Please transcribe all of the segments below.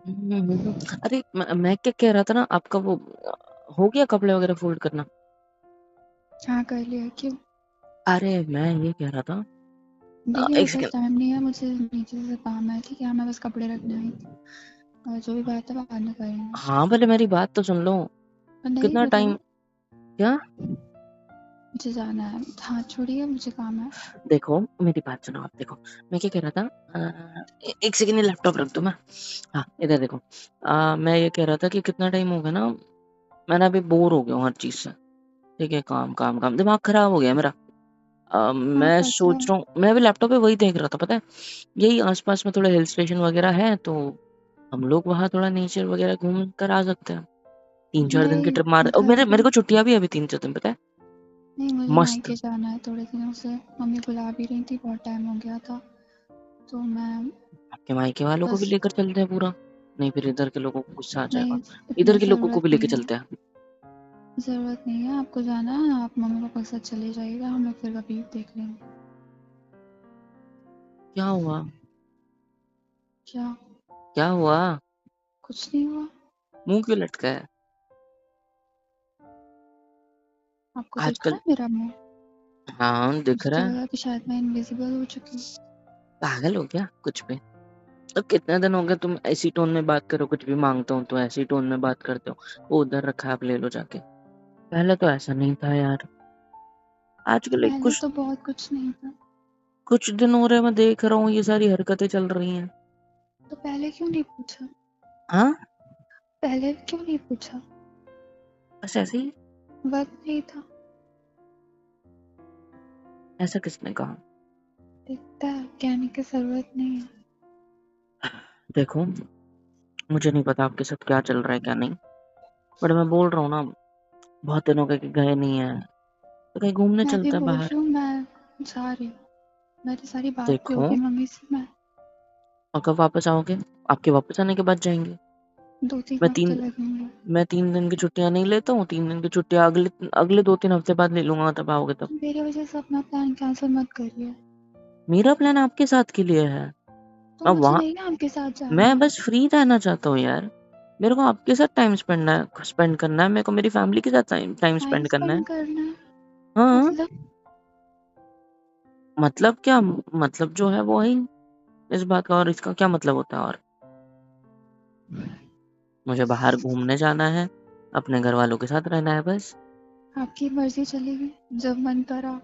अरे मैं क्या कह रहा था ना, आपका वो हो गया कपड़े वगैरह फोल्ड करना? हाँ कर लिया। क्यों? अरे मैं ये कह रहा था, देखिए एक मेरे पास सेकंड। टाइम नहीं है, मुझे नीचे से काम है, ठीक है? मैं बस कपड़े रखने आई थी, और जो भी बात है बाद में करेंगे। हाँ पहले मेरी बात तो सुन लो। और नहीं कितना टाइम? बताइए। क्या? मुझे जाना है, हाथ छोड़िए, मुझे काम है। देखो मेरी बात सुनो आप। देखो मैं क्या कह रहा था, एक सेकंड ये लैपटॉप रख दो मैं। हाँ इधर देखो। मैं ये कह रहा था कि कितना टाइम हो गया ना, मैंने अभी बोर हो गया हूँ हर चीज से। ठीक है, काम काम काम, दिमाग खराब हो गया मेरा। हाँ मैं पता सोच है। रहा हूँ, मैं अभी लैपटॉप पे वही देख रहा था, पता है? यही आसपास में थोड़े हिल स्टेशन वगैरह है, तो हम लोग वहाँ थोड़ा नेचर वगैरह घूम कर आ सकते हैं। 3-4 दिन की ट्रिप मार, नहीं और घर मेरे पे। को छुट्टियां भी है अभी 3-4 दिन, पता है? नहीं मुझे मस्त। मायके जाना है थोड़े दिनों से। मम्मी बुला भी रही थी, बहुत टाइम हो गया था, तो मैं आपके मायके वालों को भी बस। लेकर चलते हैं पूरा। नहीं फिर इधर के लोगों को गुस्सा आ जाएगा। नहीं, इतना इधर के लोगों को ज़रूरत भी लेके नहीं है। चलते हैं। ज़रूरत नहीं है, आपको जाना है आप मम्मी पापा के साथ चले जाइएगा, हम लोग फिर कभी देख लेंगे। क्या हुआ? क्या? क्या हुआ? कुछ नहीं हुआ। मुंह क्यों लटका है? आपको दिख रहा आजकल। है मेरा मुंह? हाँ दिख मुझे तो रहा है। लगा कि शायद मैं इनविजिबल हो चुकी हूँ। पागल हो गया कुछ भी? अब कितने दिन हो गए तुम ऐसी टोन में बात करो, कुछ भी मांगता हूँ तो ऐसी टोन में बात करते हो। वो उधर रखा है, आप ले लो जाके। पहले तो ऐसा नहीं था यार। आजकल एक पहले कुछ तो बहुत कुछ नहीं था। कुछ दिन हो रहे, मैं देख रहा हूँ ये सारी हरकतें चल रही हैं। तो पहले क्यों नहीं पूछा? हाँ। पहले क्यों नहीं पूछा? बस ऐसे ही। वक्त नहीं था। ऐसा किसने कहा? दिखता है, कहने की जरूरत नहीं है। देखो मुझे नहीं पता आपके साथ क्या चल रहा है क्या नहीं, बट मैं बोल रहा हूँ ना, बहुत दिनों के गए नहीं है, तो कहीं घूमने मैं भी चलते हैं बोल बाहर। रही हूँ, मैं जा रही हूँ। मेरी सारी बात भी देखो, होगी मम्मी से। मैं और कब वापस आओगे? आपके वापस आने के बाद जाएंगे। दो तीन मैं हफ्ते तीन लगेंगे। मैं 3 दिन की छुट्टियां नहीं लेता हूँ। 3 दिन की छुट्टियां अगले अगले 2-3 हफ्ते बाद ले लूंगा, तब आओगे तब। मेरी वजह से अपना प्लान कैंसिल मत करिए। मेरा प्लान आपके साथ के लिए है। तो अब मुझे वहाँ नहीं ना आपके साथ मैं जाना। बस फ्री रहना चाहता हूँ यार। मेरे को आपके साथ टाइम स्पेंड करना है, मेरे को मेरी फैमिली के साथ टाइम टाइम स्पेंड करना है। स्पेंड करना है? हाँ। मतलब? मतलब क्या? मतलब जो है वो है ही इस बात का, और इसका क्या मतलब होता है? और मुझे बाहर घूमने जाना है, अपने घर वालों के साथ रहना है बस। आपकी मर्जी चलेगी। जब मन करा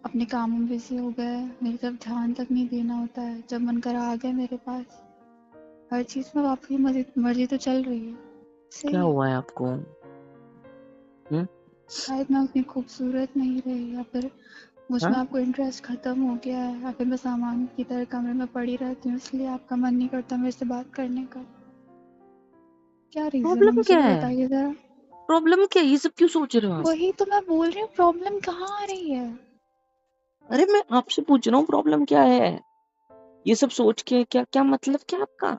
अपने कामों में बिजी हो गए, मेरी तरफ ध्यान तक नहीं देना होता है, जब मन करा आ गए मेरे पास। हर चीज में आपकी मर्जी मर्जी तो चल रही है। क्या सही है। हुआ है आपको? हम्म। शायद मैं उतनी खूबसूरत नहीं रही, या फिर मुझ में हाँ। आपको इंटरेस्ट खत्म हो गया है, या फिर मैं सामान की तरह कमरे में पड़ी रहती हूँ, इसलिए आपका मन नहीं करता मेरे से बात करने का। क्या रीजन है, प्रॉब्लम मुझे क्या भी है? बताइए जरा। प्रॉब्लम क्या है? ये सब क्यों सोच रहे हो आप? वही तो मैं बोल रही हूँ, प्रॉब्लम कहाँ आ रही है? अरे मैं आपसे पूछ रहा हूँ प्रॉब्लम क्या है? ये सब सोच के क्या क्या मतलब क्या आपका?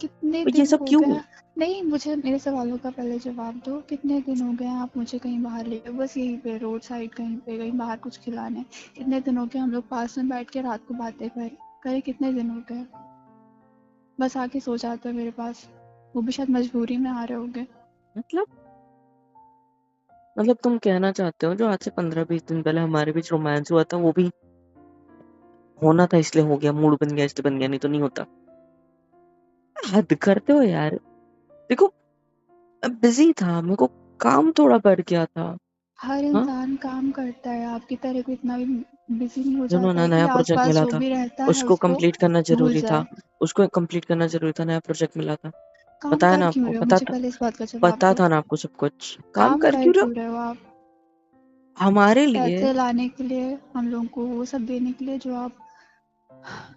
कितने ये दिन सब हो क्यों? गए? नहीं, मुझे मेरे सवालों का पहले जवाब दो। कितने दिन हो गए आप मुझे कहीं बाहर ले गए, बस यहीं पे रोड साइड कहीं पे, कहीं बाहर कुछ खिलाने? कितने दिन हो गए हम लोग पास में बैठ के रात को बातें करें करे? कितने दिन हो गए? बस आके सो जाते हो मेरे पास, वो भी शायद मजबूरी में आ रहे होगे। मतलब तुम कहना चाहते हो जो आज से 15-20 दिन पहले हमारे बीच रोमांस हुआ था, वो भी होना था इसलिए हो गया, मूड बन गया इसलिए बन गया, नहीं तो नहीं होता? हद करते हो यार। देखो बिजी था, मेरे को काम थोड़ा बढ़ गया था। हर हाँ। इंसान काम करता है, आपकी तरह को इतना भी बिजी नहीं हो सुनो जाता ना, है कि नया प्रोजेक्ट आसपास मिला जो था, भी रहता है उसको उसको कंप्लीट करना भूल जरूरी था। जाए। उसको कंप्लीट करना जरूरी था, नया प्रोजेक्ट मिला था। काम बताया कर ना क्यों आपको, रहे हो? मुझे पहले इस बात का जवाब पता दो। था ना आपको सब कुछ। काम काम कर कर क्यों रहे हो? क्यों रहे हो आप? हमारे लिए। पैसे लाने के लिए, हम लोगों को वो सब देने के लिए जो आप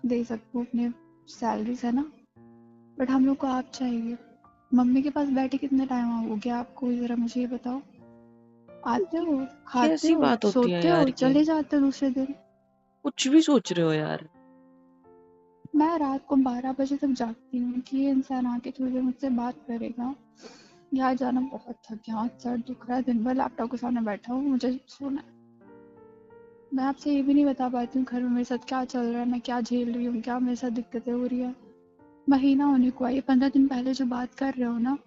दे सकते हो अपने सैलरी से ना। बट हम लोग को आप चाहिए। मम्मी के पास बैठे कितने टाइम हो गया आपको, जरा मुझे ये बताओ। आते ये हो, खाते कैसी हो, बात होती है सोते हो, यार ये? चले जाते हो दूसरे दिन। कुछ भी सोच रहे हो यार। मैं रात को 12 बजे तक जागती हूँ कि ये इंसान आके थोड़ी देर मुझसे बात करेगा। यहाँ जाना बहुत थक गया, सर दुख रहा है, दिन भर लैपटॉप के सामने बैठा हूँ, मुझे सोना है। मैं आपसे ये भी नहीं बता पाती हूँ घर में मेरे साथ क्या चल रहा है, मैं क्या झेल रही हूँ, क्या मेरे साथ दिक्कतें हो रही है। महीना होने को है, 15 दिन पहले जो बात कर रहे हो ना,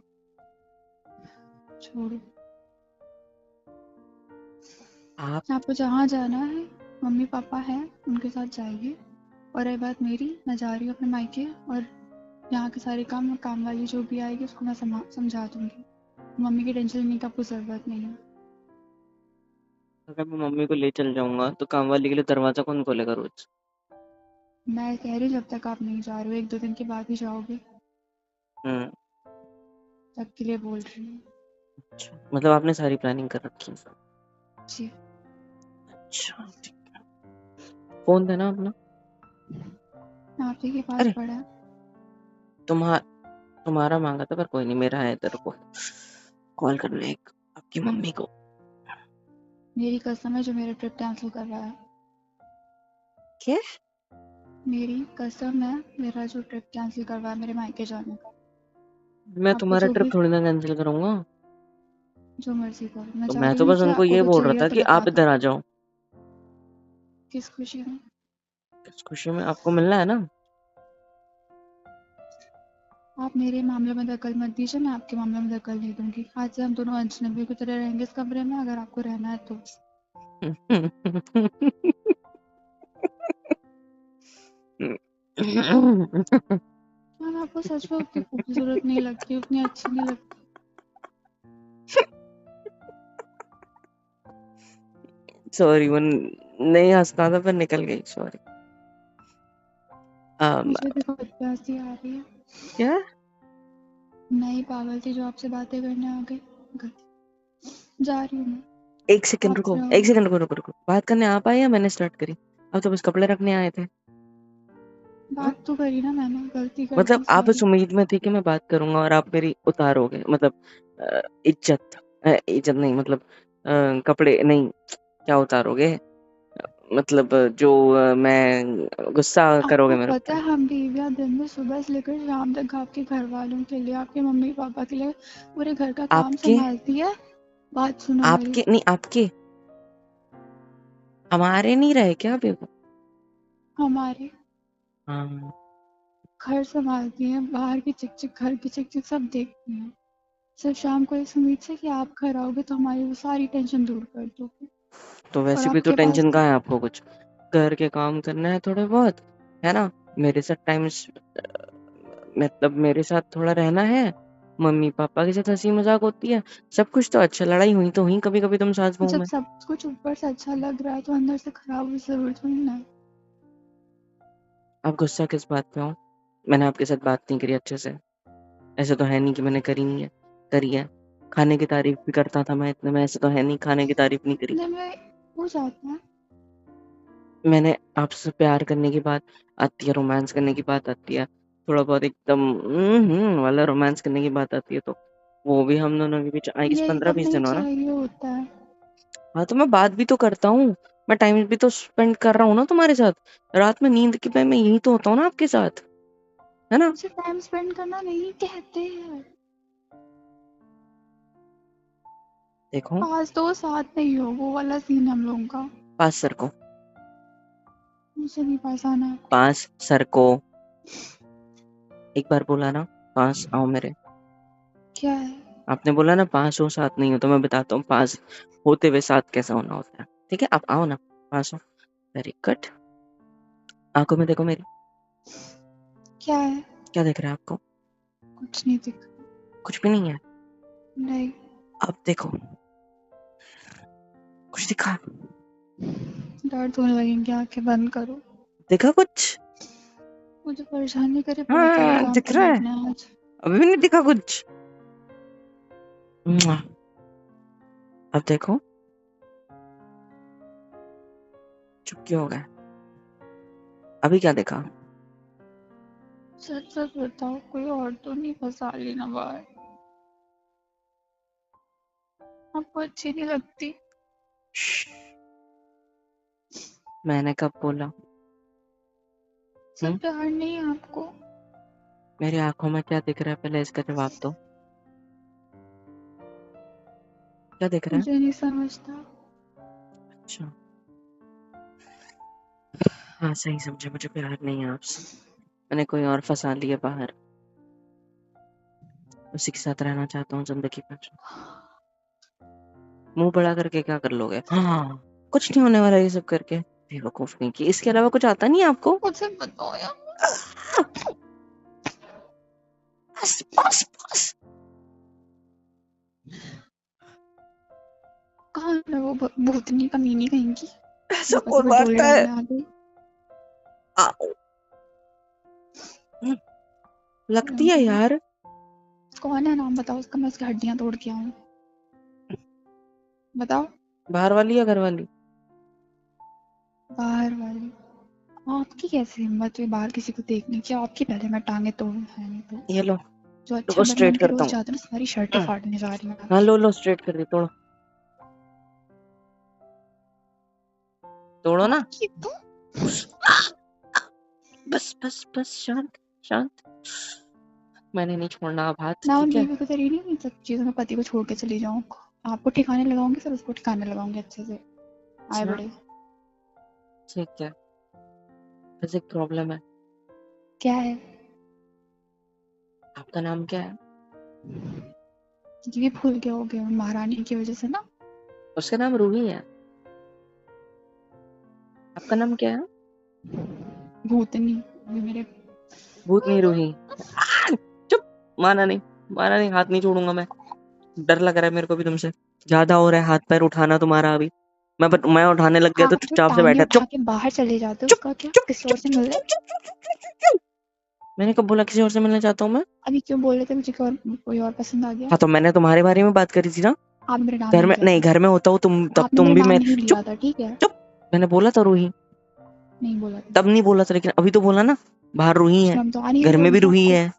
छोड़ो। आप आपको जहाँ जाना है, मम्मी पापा हैं, उनके साथ जाइए। और रही बात मेरी, मैं जा रही हूँ अपने मायके, और यहाँ के सारे काम वाली जो भी आएगी उसको मैं समझा दूंगी। मम्मी की टेंशन लेने की आपको ज़रूरत नहीं है। अगर मैं मम्मी को ले चल जाऊंगा तो काम वाली के लिए दरवाजा कौन खोलेगा रोज? मैं कह रही हूँ जब तक आप नहीं जा रहे हो, 1-2 दिन के बाद ही जाओगे, हम्म। तब के लिए बोल रही हूँ। अच्छा, मतलब आपने सारी प्लानिंग कर रखी है। जी। अच्छा, ठीक है। फोन देना अपना। आप ही के पास अरे, पड़ा है। तुम्हारा तुम्हारा मांगा था, पर कोई नहीं, मेरा है तेरे को कॉल करना है एक आपकी मम्मी को। मेरी कसम है जो मेरा ट्रिप कैंसिल कर रहा है। क्या? मेरी कसम है, मेरा जो ट्रिप कैंसिल करवा है मेरे मायके जाने का। मैं आपको तुम्हारा जो ट्रिप भी, थोड़ी ना कैंसिल करूंगा। जो मर्जी करो, मैं तो चाह मैं रही तो हूँ बस कि उनको आपको ये कुछ बोल रहा चाहिए हो था तो कि बता आप दो। इधर आ जाओ। किस खुशी में? इस खुशी में आपको मिलना है ना। आप मेरे मामले में दखल मत दीजिए, मैं आपके मामले में दखल नहीं दूंगी। आज से हम दोनों अजनबी की तरह रहेंगे इस कमरे में, अगर आपको रहना है तो। मैम आपको सच में उतनी खूबसूरत नहीं लगती, उतनी अच्छी नहीं लगती। सॉरी, वो नहीं हंसना था पर निकल गई, सॉरी। मुझे भी बहुत प्यासी आ रही है। क्या? नहीं, पागल थी जो आपसे बातें करने आ गई। जा रही हूँ मैं। एक सेकंड आप रुको, रहो। एक सेकंड रुको, रुको रुको, बात करने आप आए या मैंने स्टार्ट करी? अब तो बस कपड़े रखने आए थे। हाँ? बात तो करी ना मैंने, गलती कर मतलब दी, आप इस सॉरी। उम्मीद में थी कि मैं बात करूंगा और आप मेरी उतारोगे, मतलब इज्जत, इज्जत नहीं, मतलब कपड़े नहीं, क्या उतारोगे? मतलब जो मैं गुस्सा करोगे आपको मेरे पता ऊपर। है हम बीवियां दिन में सुबह से लेकर शाम तक आपके घर वालों के लिए, आपके मम्मी पापा के लिए पूरे घर का काम आपके संभालती है। बात सुनो मेरी। आपके नहीं, आपके हमारे नहीं रहे क्या अभी वो? हमारे हाँ। घर संभालती हैं, बाहर की चिक चिक, घर की चिक चिक सब देखती हैं। सिर्फ शाम को इस उम्मीद से कि आप घर आओगे तो हमारी वो सारी टेंशन दूर कर दोगे। तो और वैसे भी तो आपके पास टेंशन तो कहाँ है आपको? कुछ घर के काम करना है थोड़े बहुत, है ना? मेरे साथ टाइम, मतलब मेरे साथ थोड़ा रहना है, मम्मी पापा के साथ हंसी मजाक होती है, सब कुछ तो अच्छा। लड़ाई हुई तो हुई कभी कभी तुम सास बहू जब में। सब कुछ ऊपर से अच्छा लग रहा है तो अंदर से खराब भी जरूर थोड़ी ना है। आप गुस्सा किस बात पे हो? मैंने आपके साथ बात नहीं करी अच्छे से? ऐसे तो है नहीं कि मैंने करी नहीं है, करी है। खाने की तारीफ भी करता था मैं इतने में, ऐसे तो है नहीं खाने की तारीफ नहीं करी। दिन में हो जाता है। मैंने आपसे प्यार करने की बात आती है, रोमांस करने की बात आती है, थोड़ा बहुत एकदम वाला रोमांस करने की बात आती है, तो वो भी हम दोनों के बीच आई गेस यही पंद्रह सब बीस नहीं दिन हो ना। चाहिए होता है। हाँ, तो मैं बात भी तो करता हूँ, मैं टाइम भी तो स्पेंड कर रहा हूँ ना तुम्हारे साथ। रात में नींद के टाइम में यही तो होता हूँ ना आपके साथ, है ना? उसे टाइम स्पेंड करना नहीं कहते हैं। देखो, पास दो साथ नहीं हो, वो वाला सीन है हम लोगों का। पास सर को, मुझे नहीं पास आना आपके। पास सर को, एक बार बोला ना, पास आओ मेरे। क्या है? आपने बोला ना पास हो साथ नहीं हो, तो मैं बताता हूँ पास होते हुए साथ कैसा होना होता है। ठीक है, आप आओ ना, पास हो। Very good. आंखों में देखो मेरी। क्या है? क्या दिख रहा है आपको? कुछ नहीं दिख। कुछ भी नहीं है। नहीं। अब देखो, कुछ दिखा? दर्द होने लगेंगे, आंखें बंद करो। देखा कुछ? मुझे परेशान नहीं करे, बहुत सारे हाँ, काम दिख रहा है। समेटने हैं आज। अभी भी नहीं दिखा कुछ? मुआ। अब देखो, चुप क्यों हो गए? अभी क्या देखा? सच सच बताओ, कोई और तो नहीं फंसा ली ना बाहर? आपको अच्छी नहीं लगती? श्श्श, मैंने कब बोला? सब प्यार नहीं है आपको? मेरी आंखों में क्या दिख रहा है, पहले इसका जवाब दो। क्या दिख रहा है? मुझे नहीं समझता। अच्छा, हाँ सही समझे, मुझे प्यार नहीं है आपसे। मैंने कोई और फंसा लिया बाहर, उसी के साथ रहना चाहता हूँ जिंदगी भर। मुंह बड़ा करके क्या कर लोगे? हाँ, कुछ नहीं होने वाला ये सब करके। बेवकूफ नहीं की, इसके अलावा कुछ आता नहीं है आपको? मुझे बताओ यार, बस बस बस। कहाँ है वो भूतनी कमीनी कहीं की, ऐसा पति कौन पर डोले मारता है? डालने आ गई। आओ। लगती है यार। कौन है, नाम बताओ उसका, मैं उसकी हड्डियां तोड़ के आऊं। बताओ। बाहर वाली या घर वाली? बाहर वाली। आपकी कैसी हिम्मत हुई बाहर किसी को देखने की? आपकी पहले मैं टांगे तोड़ूं, है नहीं तो। ये लो, जो अच्छे रुको बन स्ट्रेट बन के करता रोज हूँ। जाते हैं ना, सारी शर्टें फाड़ने जा रही हैं हाँ आपकी। लो स्ट्रेट कर दी, तोड़ो तोड़ो ना। आपकी तो बस बस बस, शांत शांत। मैंने नहीं छोड़ना अब हाथ, मैं उन ठीक है? बीवी को तेरी नहीं सब चीजों में पति को छोड़ के चली जाऊं। आपको ठिकाने लगाऊंगी, फिर उसको ठिकाने लगाऊंगी अच्छे से। आए अच्छा, बड़े। ठीक है। बस एक प्रॉब्लम है। क्या है? आपका नाम क्या है? ये भी भूल गए होगे महारानी की वजह से ना। उसका नाम रूही है। आपका नाम क्या है? भूतनी। ये मेरे भूतनी रूही। चुप। माना नहीं, माना नहीं, हाथ नहीं छोड़ूंगा मैं। डर लग रहा है मेरे को भी तुमसे, ज्यादा हो रहा है हाथ पैर उठाना तुम्हारा अभी। मैं उठाने लग गया तो आप जो चुपचाप से टांगे बैठा। उठा चुप के बाहर चले जाते हो, चुप उसका क्या? चुप किसी और चुप से चुप मिल रहे? चुप चुप चुप चुप चुप चुप। मैंने कब बोला किसी और से मिलना चाहता हूँ मैं? अभी क्यों बोल रहे थे मुझे कोई और पसंद आ गया? हाँ तो मैंने तुम्हारे बारे में बात करी थी ना। आपने मेरा नाम घर नहीं में लिया नहीं, था। घर में होता हूँ तुम तब आपने तुम मेरा भी नाम मैं। नहीं चुप लिया था, ठीक है? चुप। मैंने बोला था रूही, नहीं बोला था। तब नहीं बोला था, लेकिन अभी तो बोला ना। बाहर रूही है, शर्म तो आ नहीं घर रही में भी बोलने रूही आपको? है।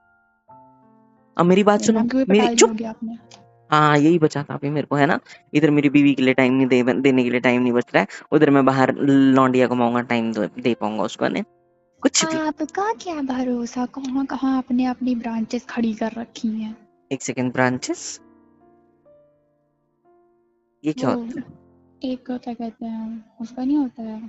अब मेरी बात मेरा सुनो। नाम क्यों मेरी पटा दी चुप। होगी आपने? हाँ यही बचा था अभी मेरे को, है ना। इधर मेरी बीवी के लिए टाइम नहीं देने के लिए टाइम नहीं बच रहा है, उधर मैं बाहर लौंडिया कमाऊंगा, टाइम दे पाऊंगा उसको, ने कुछ भी। आपका क्या भरोसा, कहाँ कहाँ आपने अपनी ब्रांचेस खड़ी कर रखी हैं। एक सेकंड, ब्रांचेस? ये क्या वो होता एक क्या कहते हैं उसका, नहीं होता है है?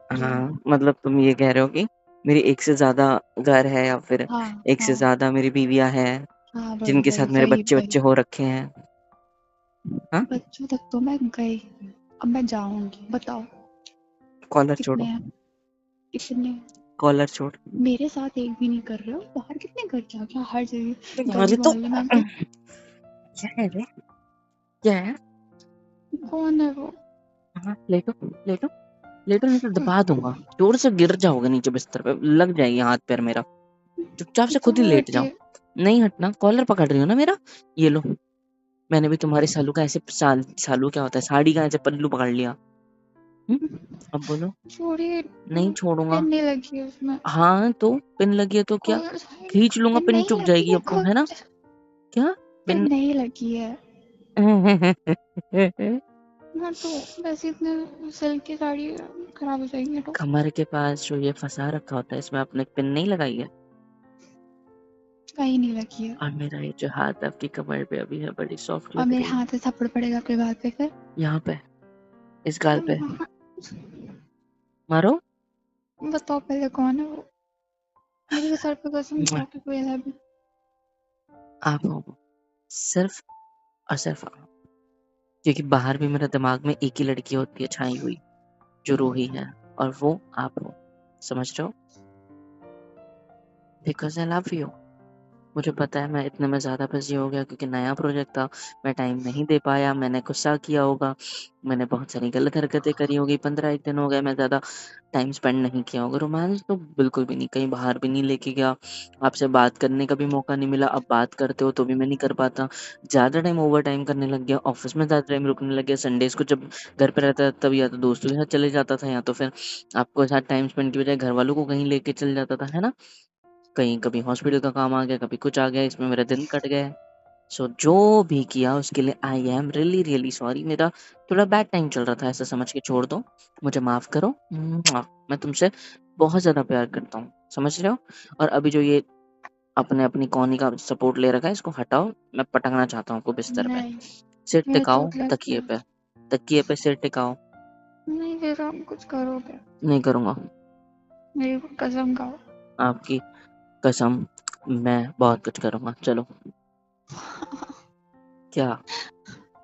जो। हाँ मतलब तुम ये कह रहे हो कि मेरी एक से ज्यादा घर है, या फिर हाँ एक से हाँ ज्यादा मेरी बीवियां हैं हाँ, वही जिनके साथ वही मेरे वही बच्चे वही। बच्चे हो रखे हैं? हाँ। बच्चों तक तो मैं गई, अब मैं जाऊंगी। बताओ कॉलर कितने छोड़ो, हैं? कितने? कॉलर छोड़। मेरे साथ एक भी नहीं कर रहे हो? बाहर कितने घर जा, क्या हर जगह गली अरे तो मोहल्ले में आपके। क्या है रे, क्या है? कौन है वो? हाँ लेटो लेटो लेटो, नहीं तो दबा दूंगा, जोर से गिर जाओगे नीचे बिस्तर पे, लग जाएगी हाथ पैर मेरा। चुपचाप से खुद ही दूर लेट जाओ। हटिए। नहीं हटना, कॉलर पकड़ रही हो ना मेरा। ये लो, मैंने भी तुम्हारे सालू का ऐसे सालू क्या होता है, साड़ी का ऐसे पल्लू पकड़ लिया। अब बोलो। छोड़िए। नहीं छोड़ूंगा। पेन नहीं लगी है उसमें। हाँ तो पिन लगी है तो क्या? Collar side. खींच लूंगा, पेन पिन नहीं चुभ लगी जाएगी है, अब तो, है ना? क्या? Pen pin? नहीं लगी है। हाँ तो वैसे इतने सिल्क की साड़ी खराब हो जाएंगे तो। कमर के पास जो ये फंसा रखा होता है, इसमें आपने पिन नहीं लगाई है? कहीं नहीं लगी है। और मेरा ये जो हाथ आपकी कमर पे अभी है, बड़ी सॉफ्ट और लग मेरे रही है। हाथ से थप्पड़ पड़ेगा आपके गाल पे फिर। यहाँ पे, इस गाल पे हाँ, मारो। बताओ पहले कौन है वो? मेरे तो सर पे कसम खा के कोई है भी। आप हो, सिर्फ और सिर्फ आप। क्योंकि बाहर भी मेरे दिमाग में एक ही लड़की होती है छाई हुई, जो रूही है, और वो आप हो। समझ रहे हो? Because I love you. मुझे पता है मैं इतने में ज़्यादा बिजी हो गया क्योंकि नया प्रोजेक्ट था, मैं टाइम नहीं दे पाया, मैंने गुस्सा किया होगा, मैंने बहुत सारी गलत हरकतें करी होगी, 15 एक दिन हो गए मैं ज़्यादा टाइम स्पेंड नहीं किया होगा। रोमांस तो बिल्कुल भी नहीं, कहीं बाहर भी नहीं लेके गया, आपसे बात करने का भी मौका नहीं मिला। अब बात करते हो तो भी मैं नहीं कर पाता, ज़्यादा टाइम ओवर टाइम करने लग गया, ऑफिस में ज़्यादा टाइम रुकने लग गया। संडेज़ को जब घर पे रहता था तब या तो दोस्तों के साथ चले जाता था, या तो फिर आपको साथ टाइम स्पेंड की बजाय घर वालों को कहीं लेके चल जाता था, है ना। कहीं कभी हॉस्पिटल का काम आ गया, कभी कुछ आ गया, इसमें मेरा दिन कट गया है। सो जो भी किया उसके लिए I am really really sorry. मेरा थोड़ा बैड टाइम चल रहा था, ऐसा समझ के छोड़ दो, मुझे माफ करो। मैं तुमसे बहुत ज्यादा प्यार करता हूँ, समझ रहे हो? और अभी जो ये अपने अपनी कॉनी का सपोर्ट ले रखा है, इसको हटाओ, मैं पटकना चाहता हूँ आपको बिस्तर पे। नहीं, सिर मेरे टिकाओ चोट लगती तकिए है। पे, तकिए पे सिर टिकाओ। नहीं, फिर आप कुछ करोगे? नहीं करूंगा। मेरी कसम खाओ। आपकी कसम मैं बहुत कुछ करूँगा। चलो। क्या?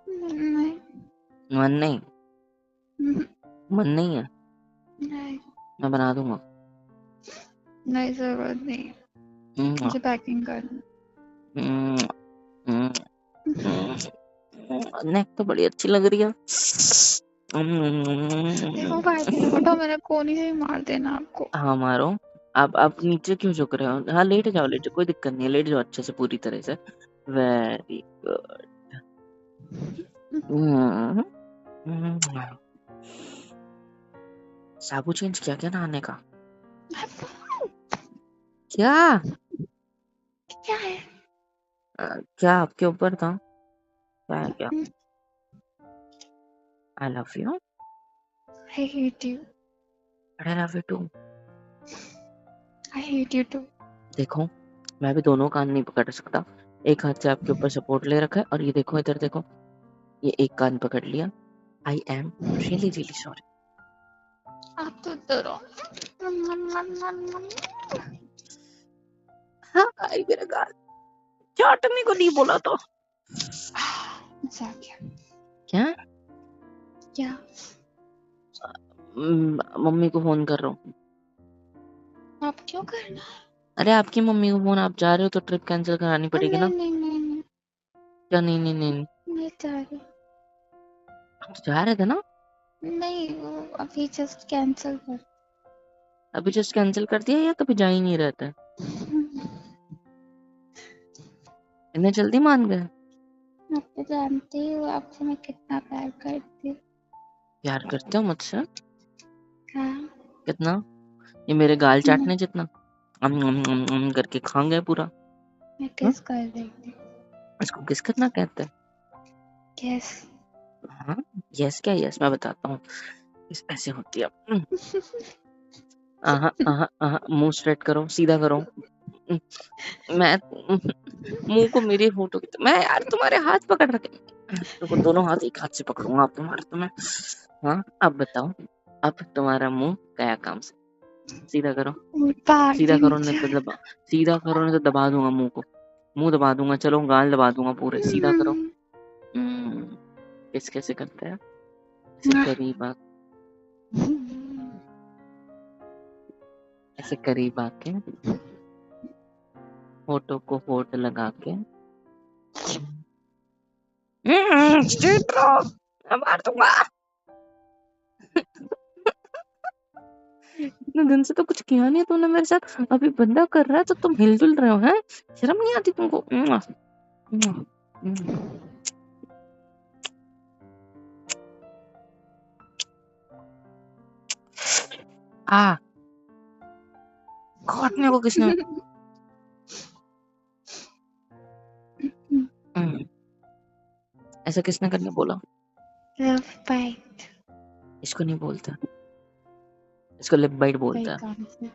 नहीं। मन नहीं? मन नहीं है? नहीं। मैं बना दूँगा। नहीं, जरूरत नहीं। उम्म, मुझे पैकिंग करना। उम्म, उम्म, नेक तो बड़ी अच्छी लग रही है। देखो भाई, उठो, मैंने कोनी से ही मार देना आपको। हाँ, मारो। आप नीचे क्यों झुक रहे हो? हाँ, लेट जाओ, लेट जाओ, कोई दिक्कत नहीं है, लेट जाओ अच्छे से पूरी तरह से। Very good. साबु चेंज किया क्या नहाने का? क्या? क्या है? क्या आपके ऊपर था? क्या है क्या? I love you. I hate you. I love you too. I hate you too. देखो, मैं भी दोनों कान नहीं पकड़ सकता। एक हाथ से आपके ऊपर सपोर्ट ले रखा है और ये देखो, इधर देखो, ये एक कान पकड़ लिया। I am really really sorry. आप तो डरो। हाँ, आई मेरा गाल चाटने को नहीं बोला तो। मजा आ गया। क्या? क्या? मम्मी को फोन कर रहा हूँ। आप क्यों करना? अरे आपकी मम्मी को फोन, आप जा रहे हो तो ट्रिप कैंसिल करानी पड़ेगी नहीं ना। नहीं नहीं नहीं, क्या नहीं नहीं नहीं? नहीं जा रही। आप तो जा रहे थे ना। नहीं, वो अभी जस्ट कैंसिल कर। अभी जस्ट कैंसिल कर दिया या कभी जा ही नहीं रहता है? इतने जल्दी मान गए? आप तो जानते ही हो आपसे मैं कितना प्यार करती हूँ। प्यार करते हो मुझसे? हाँ। कितना? ये मेरे गाल चाटने जितना करके खा गए पूरा। मैं हाँ? किस कर रही थी? इसको किस करना कहते हैं? किस? हाँ, यस क्या? यस मैं बताता हूँ। इस ऐसे होती है। आहा आहा आहा, मुंह स्ट्रेट करो, सीधा करो। मैं मुंह को मेरी फोटो की मैं यार तुम्हारे हाथ पकड़ रखे। तो दोनों हाथ एक हाथ से पकड़ूंगा आप तुम्हारे तुम्हें। हाँ, अब बताओ, अब तुम्हारा मुंह गया काम से। सीधा करो, सीधा करो नहीं तो दबा, सीधा करो नहीं तो दबा दूंगा मुंह को। मुंह दबा दूंगा, चलो गाल दबा दूंगा पूरे। सीधा करो। किस कैसे करते हैं? ऐसे करीब आ, ऐसे करीब आके फोटो को होठ लगा के स्ट्रेट रहो, मैं मार दूंगा। इतने दिन से तो कुछ किया नहीं तूने मेरे साथ, अभी बंदा कर रहा है तो तुम हिलजुल रहे हो हैं? शर्म नहीं आती तुमको? आ काटने को किसने? ऐसा किसने करने बोला? Love bite. इसको नहीं बोलते, इसको लिप बाइट बोलते हैं। काम से।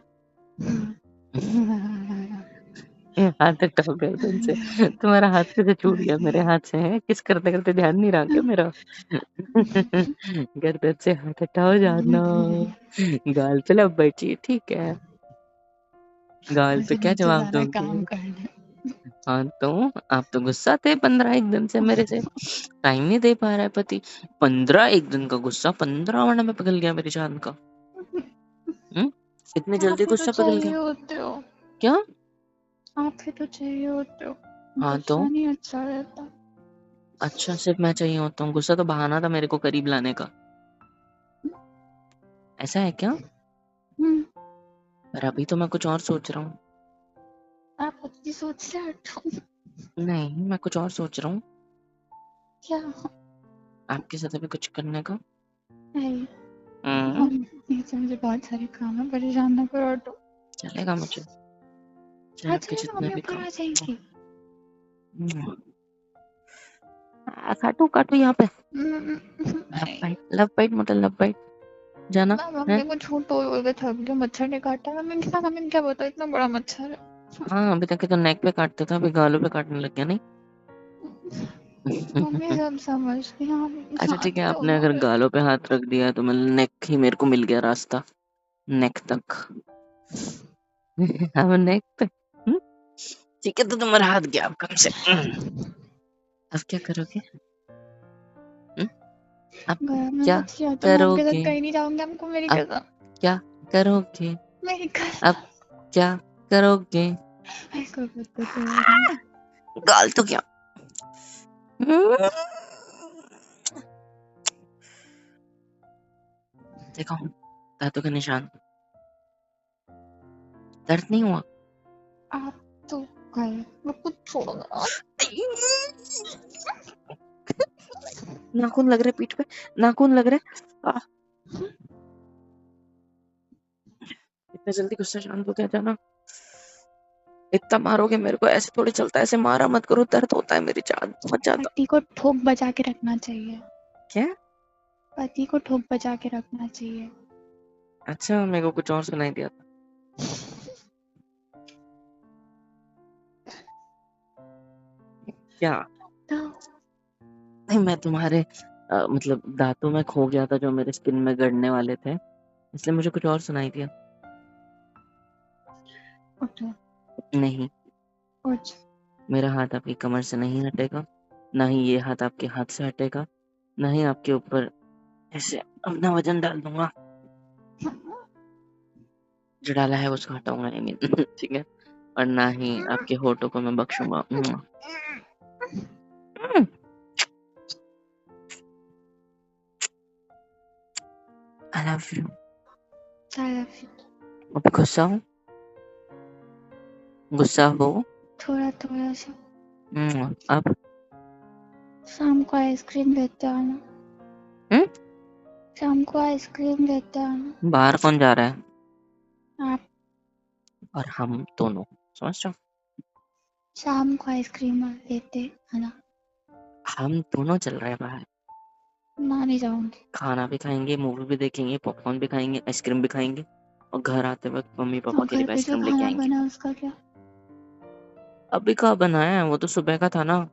हाथ तक टप गए तुमसे। तुम्हारा हाथ कैसे छूट गया मेरे हाथ से? है किस करते करते ध्यान नहीं रहा क्या मेरा? करते से हाथ हटाओ जाना। गाल पे लब बाइट चाहिए, ठीक है। गाल पे मुझे क्या नीचे जवाब जाना है, दोगे? काम करना है। हाँ तो आप तो गुस्सा थे 15 एक दिन से मेरे से। टाइम नहीं दे पा रहा है पति। 15 एक दिन का गुस्सा, 15 मिनट में पिघल गया मेरी जान का। इतनी जल्दी आप ही तो गुस्सा पिघल चाहिए गया? होते हो। क्या? आप ही तो चाहिए होते हो। हाँ तो गुस्सा नहीं अच्छा रहता। अच्छा, सिर्फ मैं चाहिए होता हूँ? गुस्सा तो बहाना था मेरे को करीब लाने का। ऐसा है क्या? हम्म, पर अभी तो मैं कुछ और सोच रहा हूँ। आप अपनी सोच से हटो। नहीं, मैं कुछ और सोच रहा हूँ। क्या? आपके साथ अभी कुछ करने का। नहीं, हम्म, नीचे मुझे बहुत सारे काम है, परेशान ना करो, हटो। चलेगा मुझे, चाहे आ आपके जाइए ना, जितने मम्मी भी ऊपर काम। आ जाएंगी। काटू काटू यहाँ पे। लव नहीं, बाइट, लव बाइट मतलब लव बाइट। जाना मैं है। मम्मी को झूठ बोल के थक गई, मच्छर ने काटा। मम्मी क्या बताओ, इतना बड़ा मच्छर है। हाँ, अभी तक तो नेक पे काटता था, अभी गालों पे काटने लग गया नहीं। मम्मी सब समझती हैं, आप अच्छा ठीक है, जानते हो आपने ना अगर फिर। गालों पे हाथ रख दिया तो मैं नेक ही मेरे को मिल गया रास्ता। नेक तक। अब नेक पे ठीक है, तो तुम्हारा हाथ गया अब कम से। अब क्या करोगे? अब गया मैं क्या कुछ किया तो मैं आपके करोगे? साथ कहीं नहीं जाऊंगी, आपको मेरी अब कसम, क्या करोगे? मेरी अब कसम। क्या करोगे? मेरे को कुछ नहीं। गाल तो क्या? देखो, दांतों के निशान। दर्द नहीं हुआ? आप तो गए, मैं कुछ छोड़ो ना। नाखून लग रहे पीठ पे, नाखून लग रहे। इतने जल्दी गुस्सा शांत हो गया था ना? इतना मारोगे मेरे को? ऐसे थोड़ी चलता है, ऐसे मारा मत करो, दर्द होता है मेरी जान बहुत ज्यादा। पति को ठोक बजा के रखना चाहिए, क्या? पति को ठोक बजा के रखना चाहिए। अच्छा, मेरे को कुछ और सुनाई दिया था। क्या? तो नहीं, मैं तुम्हारे मतलब दांतों में खो गया था जो मेरे स्किन में गड़ने वाले थे, इसलिए मुझे कुछ और सुनाई दिया। उठो, नहीं, उठ। मेरा हाथ आपकी कमर से नहीं हटेगा, ना ही ये हाथ आपके हाथ से हटेगा, ना ही आपके ऊपर ऐसे अपना वजन डाल दूंगा। जो डाला है उसको हटाऊंगा आई मीन ठीक है, और ना ही आपके होठों को मैं बख्शूंगा। आई लव यू। अभी गुस्सा हो? गुस्सा हो? थोड़ा थोड़ा सा। अब? शाम को आइसक्रीम लेते आना, हम्म? शाम को आइसक्रीम लेते आना। बाहर कौन जा रहा है? आप और हम दोनों, समझ रहे हो? शाम को आइसक्रीम लेते आना। हम दोनों चल रहे हैं बाहर, ना नहीं जाऊंगी। खाना भी खाएंगे, मूवी भी देखेंगे, पॉपकॉर्न भी खाएंगे, आइसक्रीम भी खाएंगे, और घर आते वक्त मम्मी पापा और के लिए घर भी पे जो आइसक्रीम लेके खाना आएंगे। बना उसका क्या? अभी कहाँ बनाया है? वो तो सुबह का था ना, मुझे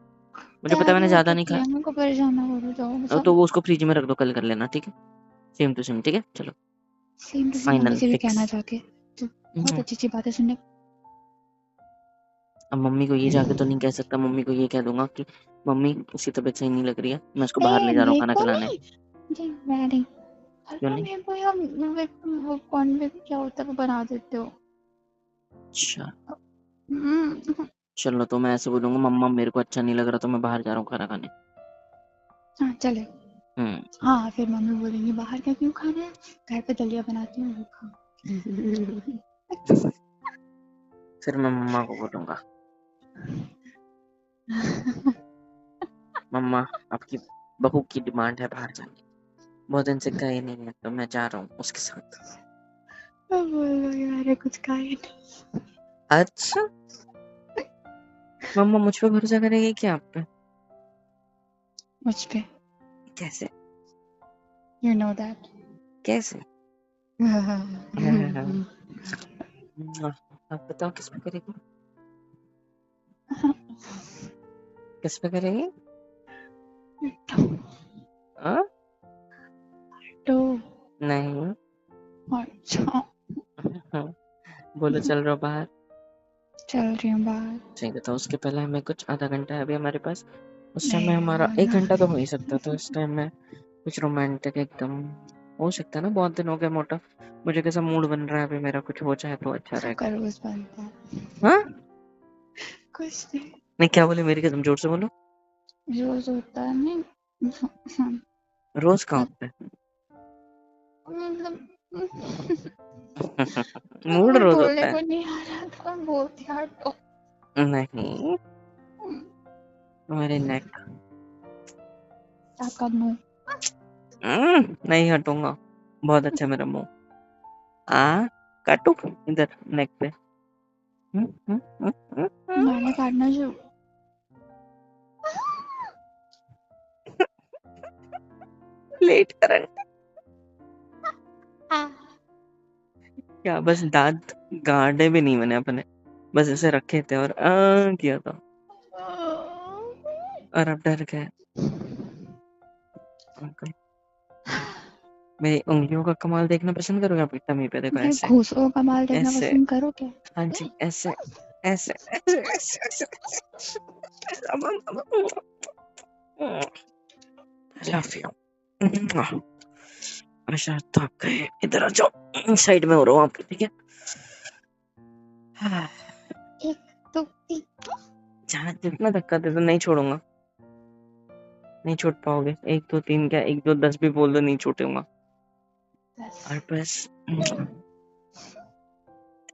पता है, तैयारी मैंने ज्यादा होके नहीं किया, खाया। मेरे को परेशान ना करो, जाओ बस तो अब। वो उसको फ्रिज में रख दो, कल कर लेना, ठीक है? सेम टू सेम, ठीक है, चलो। Same to same mummy final से भी कहना फिक्स। जाके, तो बहुत अच्छी अच्छी बातें सुनने। अब मम्मी को ये जाके तो नहीं कह सकता, मम्मी को ये कह दूंगा कि मम्मी उसकी तबीयत सही नहीं लग रही है, मैं उसको बाहर ले जा रहा हूँ मेरे खाना को खिलाने। नहीं जी, मैं नहीं। क्यों हल्का नहीं? मेरे को या वो कौन में क्या होता है वो बना देते हो। अच्छा, हम्म, चलो, तो मैं ऐसे बोलूंगा, मम्मा मेरे को अच्छा नहीं लग रहा, तो मैं बाहर जा रहा हूँ खाना खाने। हाँ चले। हम्म हाँ फिर मम्मी बोलेंगी बाहर का क्यों खाना है, घर पे दलिया बनाती हूँ वो खाओ। फिर मैं मम्मा को बोलूंगा, मम्मा आपकी बहू की डिमांड है बाहर जाने, बहुत दिन से गए नहीं है, तो मैं जा रहा हूँ उसके साथ। बोलो यार कुछ खाए नहीं। अच्छा, मम्मा मुझ पे भरोसा करेगी क्या आप पे? मुझ पे, कैसे? You know that. कैसे? आप बताओ किस पे करेगी? किस पे करेगी? हाँ? तो नहीं। अच्छा, बोलो चल रहा हूँ बाहर। चल रही हूँ बाहर। ठीक है, तो उसके पहले हमें कुछ आधा घंटा है अभी हमारे पास, उस टाइम में नहीं हमारा एक ना, घंटा तो हो ही सकता, तो इस टाइम में कुछ रोमांटिक एकदम हो सकता है ना, बहुत दिन हो गए मोटा, मुझे कैसा मूड बन रहा है अभी मेरा, कुछ हो जाए तो अच्छा रहेगा। सबका रोज बनता है। हाँ? कुछ नहीं, नहीं, क्या बोले मेरी कसम, जोर से बोलो। रोज होता है नहीं। रोज कहाँ होता है? मतलब मूड मुझे रोज बोलने होता है? को नहीं आ रहा था, बोलती यार तो। नहीं, मेरे नेक। आपका मुंह। नहीं हटूंगा, बहुत अच्छा है मेरा मुंह। काटू इधर नेक पे। मैंने काटना शुरू। लेट करंट। क्या बस दांत गाड़े भी नहीं मैंने अपने, बस ऐसे रखे थे और किया था, और अब डर गए। अंकल, मेरी उंगलियों का कमाल देखना पसंद करोगे? आपकी टमी पे देखो, मेरे ऐसे घूसों का कमाल देखना ऐसे, पसंद करोगे? हाँ जी, ऐसे ऐसे ऐसे ऐसे ऐसे ऐसे। Love you. अच्छा तो आप गए, इधर आ जाओ, साइड में हो रहा हूँ आपके, ठीक है? एक दो तीन। जहाँ जितना धक्का दे दो नहीं छोड़ूंगा, नहीं छोड़ पाओगे। 1 2 3 क्या 1 2 10 भी बोल दो नहीं छूटूंगा। और बस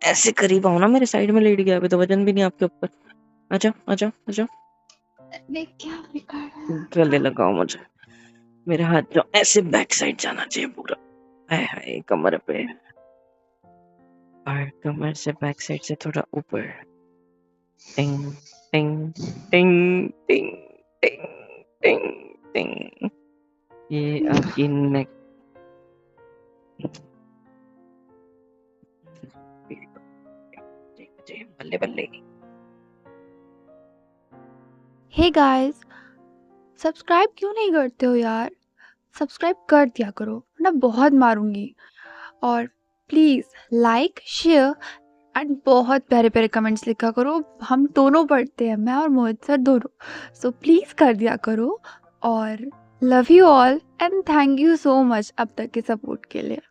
ऐसे करीब आओ ना, मेरे साइड में लेट गया, अभी तो वजन भी नहीं आपके ऊपर। आजा आजा आजा, देख क्या बिगाड़ा। गले लगाओ मुझे, मेरे हाथ जो ऐसे बैक साइड जाना चाहिए पूरा, हाय हाय कमर पे, और कमर से बैक साइड से थोड़ा ऊपर। टिंग टिंग टिंग टिंग टिंग टिंग टिंग। ये आपकी नेक, बल्ले बल्ले। हे गाइस, सब्सक्राइब क्यों नहीं करते हो यार? सब्सक्राइब कर दिया करो, वरना बहुत मारूंगी। और प्लीज लाइक शेयर एंड बहुत प्यारे प्यारे कमेंट्स लिखा करो। हम दोनों पढ़ते हैं, मैं और मोहित सर दोनों। सो प्लीज कर दिया करो। और love you all and thank you so much अब तक के सपोर्ट के लिए।